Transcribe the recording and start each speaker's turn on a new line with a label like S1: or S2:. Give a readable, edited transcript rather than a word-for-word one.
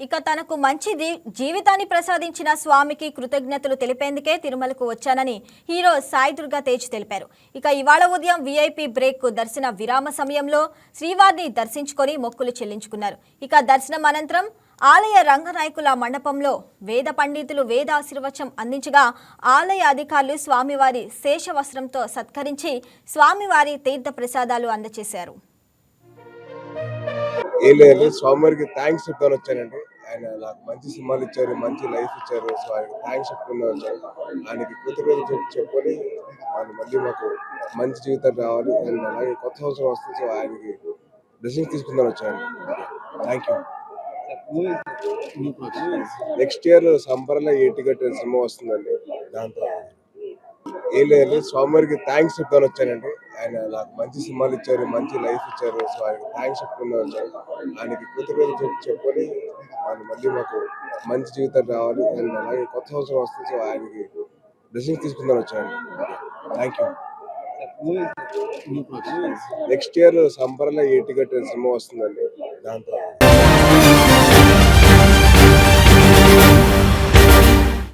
S1: ఇక తనకు మంచి జీవితాన్ని ప్రసాదించిన స్వామికి కృతజ్ఞతలు తెలిపేందుకే తిరుమలకు వచ్చానని హీరో సాయి దుర్గా తేజ్ తెలిపారు. ఇక ఇవాళ ఉదయం వీఐపీ బ్రేక్ దర్శన విరామ సమయంలో శ్రీవారిని దర్శించుకొని మొక్కులు చెల్లించుకున్నారు. ఇక దర్శనం అనంతరం ఆలయ రంగనాయకుల మండపంలో వేద పండితులు వేదాశీర్వచనం అందించగా ఆలయ అధికారులు స్వామివారి శేషవస్త్రంతో సత్కరించి స్వామివారి తీర్థ ప్రసాదాలు అందజేశారు.
S2: స్వామివారికి థ్యాంక్స్ చెప్తాను వచ్చానండి. ఆయన నాకు మంచి సినిమాలు ఇచ్చారు, మంచి లైఫ్ ఇచ్చారు. సో ఆయనకి థ్యాంక్స్ చెప్పుకుందాం వచ్చాను. ఆయనకి కృతజ్ఞతలు చెప్పుకొని వాళ్ళు మళ్ళీ మాకు మంచి జీవితం రావాలి అండ్ అలాగే కొత్త సంవత్సరం వస్తుంది. సో ఆయనకి బ్లెస్సింగ్స్ తీసుకుందాం వచ్చాను. Thank you. నెక్స్ట్ ఇయర్ సంబర్లో ఏటిగట్టు సినిమా వస్తుందండి. దాంతో స్వామివారికి థ్యాంక్స్ చెప్తాను వచ్చానండి. ఆయన నాకు మంచి సినిమాలు ఇచ్చారు, మంచి లైఫ్ ఇచ్చారు. సో ఆయనకి థ్యాంక్స్ చెప్పుకుందాం వచ్చాను. ఆయనకి కృతజ్ఞతలు చెప్పుకొని వాళ్ళు మళ్ళీ మాకు మంచి జీవితం రావాలి అండ్ అలాగే కొత్త సంవత్సరం వస్తుంది. సో ఆయనకి బ్లెస్సింగ్స్ తీసుకుందాం వచ్చాను. Thank you. నెక్స్ట్ ఇయర్ సంబర్లో ఏటిగట్టు సినిమా వస్తుందండి. దాంతో